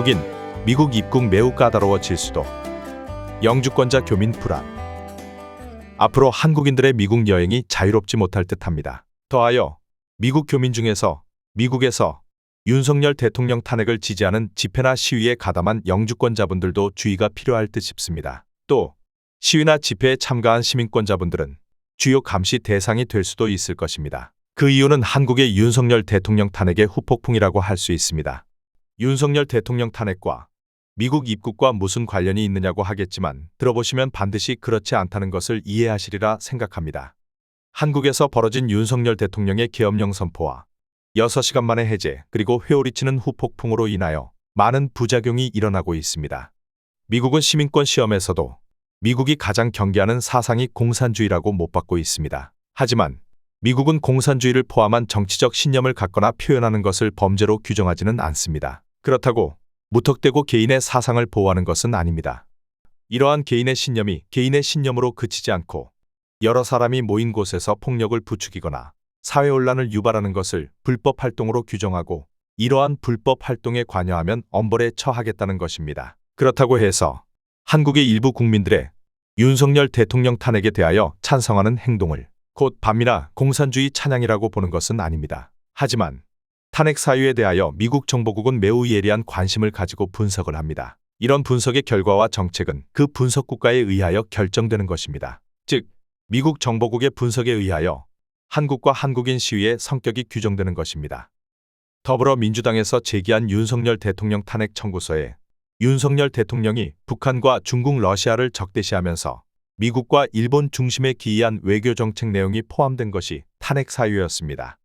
한국인, 미국 입국 매우 까다로워질 수도. 영주권자 교민 불안. 앞으로 한국인들의 미국 여행이 자유롭지 못할 듯합니다. 더하여 미국 교민 중에서 미국에서 윤석열 대통령 탄핵을 지지하는 집회나 시위에 가담한 영주권자분들도 주의가 필요할 듯 싶습니다. 또 시위나 집회에 참가한 시민권자분들은 주요 감시 대상이 될 수도 있을 것입니다. 그 이유는 한국의 윤석열 대통령 탄핵의 후폭풍이라고 할 수 있습니다. 윤석열 대통령 탄핵과 미국 입국과 무슨 관련이 있느냐고 하겠지만 들어보시면 반드시 그렇지 않다는 것을 이해하시리라 생각합니다. 한국에서 벌어진 윤석열 대통령의 계엄령 선포와 6시간 만의 해제 그리고 회오리치는 후폭풍으로 인하여 많은 부작용이 일어나고 있습니다. 미국은 시민권 시험에서도 미국이 가장 경계하는 사상이 공산주의라고 못 받고 있습니다. 하지만 미국은 공산주의를 포함한 정치적 신념을 갖거나 표현하는 것을 범죄로 규정하지는 않습니다. 그렇다고 무턱대고 개인의 사상을 보호하는 것은 아닙니다. 이러한 개인의 신념이 개인의 신념으로 그치지 않고 여러 사람이 모인 곳에서 폭력을 부추기거나 사회혼란을 유발하는 것을 불법 활동으로 규정하고 이러한 불법 활동에 관여하면 엄벌에 처하겠다는 것입니다. 그렇다고 해서 한국의 일부 국민들의 윤석열 대통령 탄핵에 대하여 찬성하는 행동을 곧 반미나 공산주의 찬양이라고 보는 것은 아닙니다. 하지만 탄핵 사유에 대하여 미국 정보국은 매우 예리한 관심을 가지고 분석을 합니다. 이런 분석의 결과와 정책은 그 분석 국가에 의하여 결정되는 것입니다. 즉, 미국 정보국의 분석에 의하여 한국과 한국인 시위의 성격이 규정되는 것입니다. 더불어민주당에서 제기한 윤석열 대통령 탄핵 청구서에 윤석열 대통령이 북한과 중국, 러시아를 적대시하면서 미국과 일본 중심에 기이한 외교정책 내용이 포함된 것이 탄핵 사유였습니다.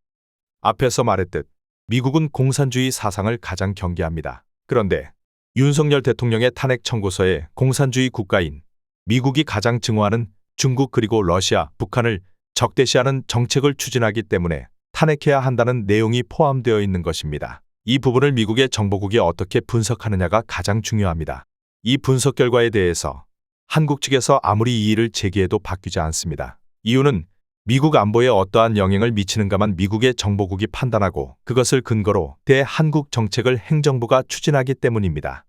앞에서 말했듯 미국은 공산주의 사상을 가장 경계합니다. 그런데 윤석열 대통령의 탄핵 청구서에 공산주의 국가인 미국이 가장 증오하는 중국 그리고 러시아, 북한을 적대시하는 정책을 추진하기 때문에 탄핵해야 한다는 내용이 포함되어 있는 것입니다. 이 부분을 미국의 정보국이 어떻게 분석하느냐가 가장 중요합니다. 이 분석 결과에 대해서 한국 측에서 아무리 이의를 제기해도 바뀌지 않습니다. 이유는 미국 안보에 어떠한 영향을 미치는가만 미국의 정보국이 판단하고 그것을 근거로 대한국 정책을 행정부가 추진하기 때문입니다.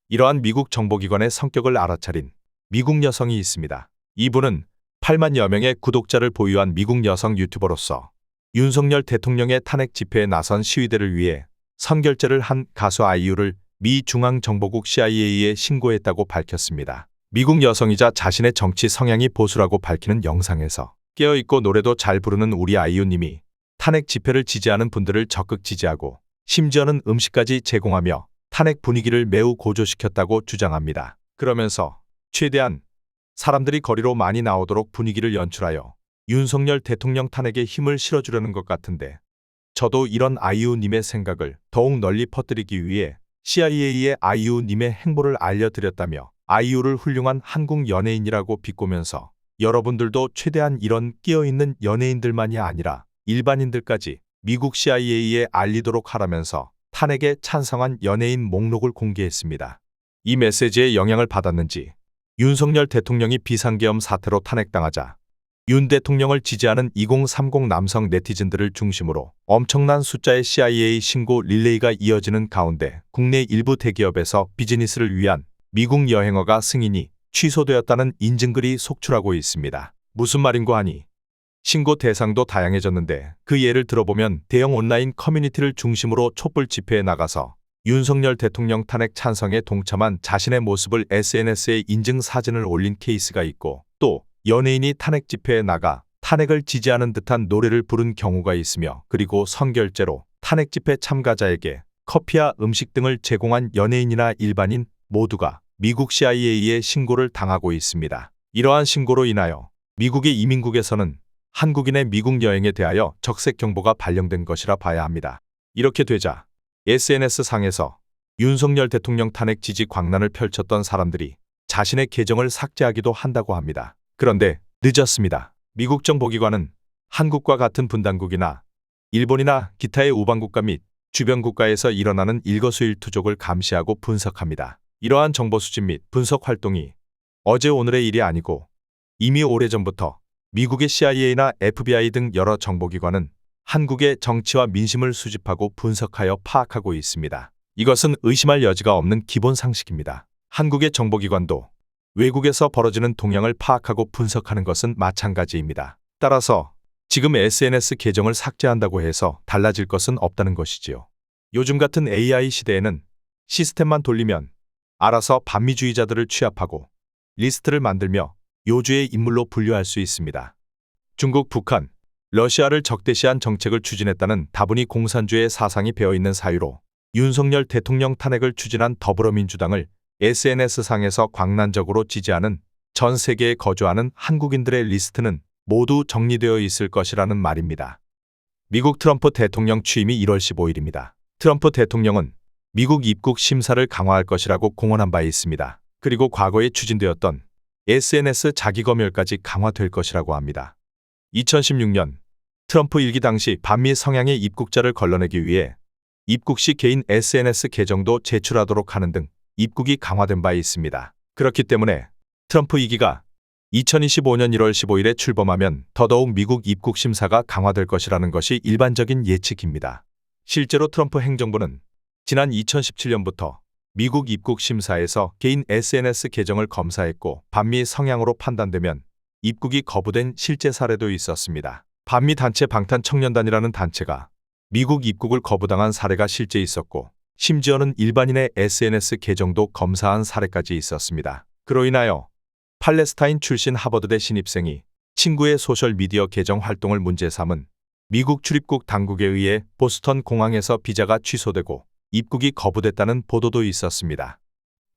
이러한 미국 정보기관의 성격을 알아차린 미국 여성이 있습니다. 이분은 8만여 명의 구독자를 보유한 미국 여성 유튜버로서 윤석열 대통령의 탄핵 집회에 나선 시위대를 위해 선결제를 한 가수 아이유를 미 중앙정보국 CIA에 신고했다고 밝혔습니다. 미국 여성이자 자신의 정치 성향이 보수라고 밝히는 영상에서 깨어있고 노래도 잘 부르는 우리 아이유님이 탄핵 집회를 지지하는 분들을 적극 지지하고 심지어는 음식까지 제공하며 탄핵 분위기를 매우 고조시켰다고 주장합니다. 그러면서 최대한 사람들이 거리로 많이 나오도록 분위기를 연출하여 윤석열 대통령 탄핵에 힘을 실어주려는 것 같은데 저도 이런 아이유님의 생각을 더욱 널리 퍼뜨리기 위해 CIA에 아이유님의 행보를 알려드렸다며 아이유를 훌륭한 한국 연예인이라고 비꼬면서 여러분들도 최대한 이런 끼어있는 연예인들만이 아니라 일반인들까지 미국 CIA에 알리도록 하라면서 탄핵에 찬성한 연예인 목록을 공개했습니다. 이 메시지에 영향을 받았는지 윤석열 대통령이 비상계엄 사태로 탄핵당하자 윤 대통령을 지지하는 2030 남성 네티즌들을 중심으로 엄청난 숫자의 CIA 신고 릴레이가 이어지는 가운데 국내 일부 대기업에서 비즈니스를 위한 미국 여행어가 승인이 취소되었다는 인증글이 속출하고 있습니다. 무슨 말인고 하니 신고 대상도 다양해졌는데 그 예를 들어보면 대형 온라인 커뮤니티를 중심으로 촛불 집회에 나가서 윤석열 대통령 탄핵 찬성에 동참한 자신의 모습을 SNS에 인증 사진을 올린 케이스가 있고 또 연예인이 탄핵 집회에 나가 탄핵을 지지하는 듯한 노래를 부른 경우가 있으며 그리고 선결제로 탄핵 집회 참가자에게 커피와 음식 등을 제공한 연예인이나 일반인 모두가 미국 CIA에 신고를 당하고 있습니다. 이러한 신고로 인하여 미국의 이민국에서는 한국인의 미국 여행에 대하여 적색 경보가 발령된 것이라 봐야 합니다. 이렇게 되자 SNS상에서 윤석열 대통령 탄핵 지지 광란을 펼쳤던 사람들이 자신의 계정을 삭제하기도 한다고 합니다. 그런데 늦었습니다. 미국 정보기관은 한국과 같은 분단국이나 일본이나 기타의 우방국가 및 주변 국가에서 일어나는 일거수일투족을 감시하고 분석합니다. 이러한 정보 수집 및 분석 활동이 어제 오늘의 일이 아니고 이미 오래전부터 미국의 CIA나 FBI 등 여러 정보기관은 한국의 정치와 민심을 수집하고 분석하여 파악하고 있습니다. 이것은 의심할 여지가 없는 기본 상식입니다. 한국의 정보기관도 외국에서 벌어지는 동향을 파악하고 분석하는 것은 마찬가지입니다. 따라서 지금 SNS 계정을 삭제한다고 해서 달라질 것은 없다는 것이지요. 요즘 같은 AI 시대에는 시스템만 돌리면 알아서 반미주의자들을 취합하고 리스트를 만들며 요주의 인물로 분류할 수 있습니다. 중국, 북한, 러시아를 적대시한 정책을 추진했다는 다분히 공산주의 사상이 배어있는 사유로 윤석열 대통령 탄핵을 추진한 더불어민주당을 SNS상에서 광란적으로 지지하는 전 세계에 거주하는 한국인들의 리스트는 모두 정리되어 있을 것이라는 말입니다. 미국 트럼프 대통령 취임이 1월 15일입니다. 트럼프 대통령은 미국 입국 심사를 강화할 것이라고 공언한 바 있습니다. 그리고 과거에 추진되었던 SNS 자기검열까지 강화될 것이라고 합니다. 2016년 트럼프 일기 당시 반미 성향의 입국자를 걸러내기 위해 입국 시 개인 SNS 계정도 제출하도록 하는 등 입국이 강화된 바 있습니다. 그렇기 때문에 트럼프 2기가 2025년 1월 15일에 출범하면 더더욱 미국 입국 심사가 강화될 것이라는 것이 일반적인 예측입니다. 실제로 트럼프 행정부는 지난 2017년부터 미국 입국 심사에서 개인 SNS 계정을 검사했고 반미 성향으로 판단되면 입국이 거부된 실제 사례도 있었습니다. 반미 단체 방탄청년단이라는 단체가 미국 입국을 거부당한 사례가 실제 있었고 심지어는 일반인의 SNS 계정도 검사한 사례까지 있었습니다. 그로 인하여 팔레스타인 출신 하버드대 신입생이 친구의 소셜미디어 계정 활동을 문제 삼은 미국 출입국 당국에 의해 보스턴 공항에서 비자가 취소되고 입국이 거부됐다는 보도도 있었습니다.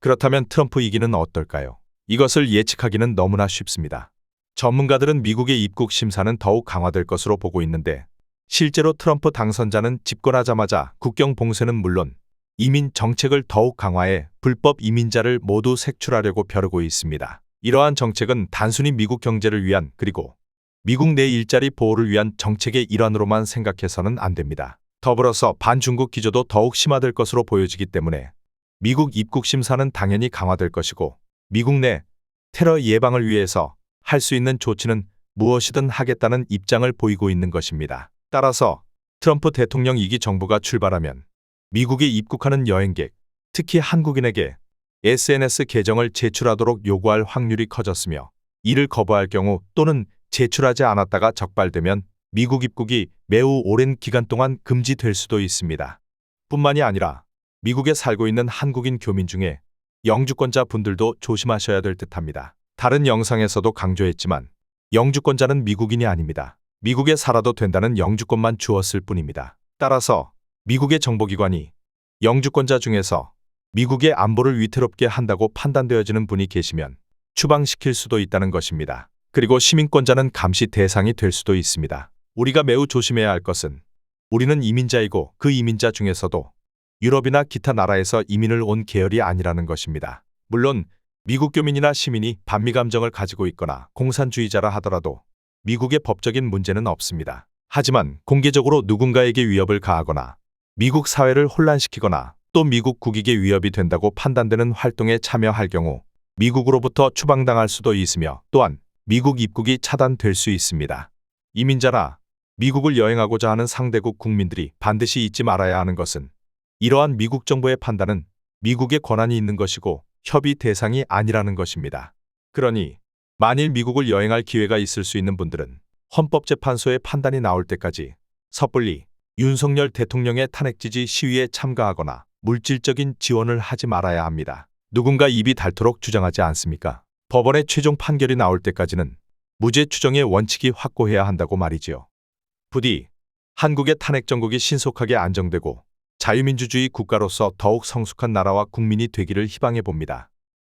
그렇다면 트럼프 2기는 어떨까요? 이것을 예측하기는 너무나 쉽습니다. 전문가들은 미국의 입국 심사는 더욱 강화될 것으로 보고 있는데 실제로 트럼프 당선자는 집권하자마자 국경 봉쇄는 물론 이민 정책을 더욱 강화해 불법 이민자를 모두 색출하려고 벼르고 있습니다. 이러한 정책은 단순히 미국 경제를 위한 그리고 미국 내 일자리 보호를 위한 정책의 일환으로만 생각해서는 안 됩니다. 더불어서 반중국 기조도 더욱 심화될 것으로 보여지기 때문에 미국 입국 심사는 당연히 강화될 것이고 미국 내 테러 예방을 위해서 할 수 있는 조치는 무엇이든 하겠다는 입장을 보이고 있는 것입니다. 따라서 트럼프 대통령 2기 정부가 출발하면 미국에 입국하는 여행객, 특히 한국인에게 SNS 계정을 제출하도록 요구할 확률이 커졌으며 이를 거부할 경우 또는 제출하지 않았다가 적발되면 미국 입국이 매우 오랜 기간 동안 금지될 수도 있습니다. 뿐만이 아니라 미국에 살고 있는 한국인 교민 중에 영주권자 분들도 조심하셔야 될 듯합니다. 다른 영상에서도 강조했지만 영주권자는 미국인이 아닙니다. 미국에 살아도 된다는 영주권만 주었을 뿐입니다. 따라서 미국의 정보기관이 영주권자 중에서 미국의 안보를 위태롭게 한다고 판단되어지는 분이 계시면 추방시킬 수도 있다는 것입니다. 그리고 시민권자는 감시 대상이 될 수도 있습니다. 우리가 매우 조심해야 할 것은 우리는 이민자이고 그 이민자 중에서도 유럽이나 기타 나라에서 이민을 온 계열이 아니라는 것입니다. 물론 미국 교민이나 시민이 반미 감정을 가지고 있거나 공산주의자라 하더라도 미국의 법적인 문제는 없습니다. 하지만 공개적으로 누군가에게 위협을 가하거나 미국 사회를 혼란시키거나 또 미국 국익에 위협이 된다고 판단되는 활동에 참여할 경우 미국으로부터 추방당할 수도 있으며 또한 미국 입국이 차단될 수 있습니다. 이민자나 미국을 여행하고자 하는 상대국 국민들이 반드시 잊지 말아야 하는 것은 이러한 미국 정부의 판단은 미국의 권한이 있는 것이고 협의 대상이 아니라는 것입니다. 그러니 만일 미국을 여행할 기회가 있을 수 있는 분들은 헌법재판소의 판단이 나올 때까지 섣불리 윤석열 대통령의 탄핵 지지 시위에 참가하거나 물질적인 지원을 하지 말아야 합니다. 누군가 입이 닳도록 주장하지 않습니까? 법원의 최종 판결이 나올 때까지는 무죄 추정의 원칙이 확고해야 한다고 말이지요. 부디 한국의 탄핵 정국이 신속하게 안정되고 자유민주주의 국가로서 더욱 성숙한 나라와 국민이 되기를 희망해 봅니다.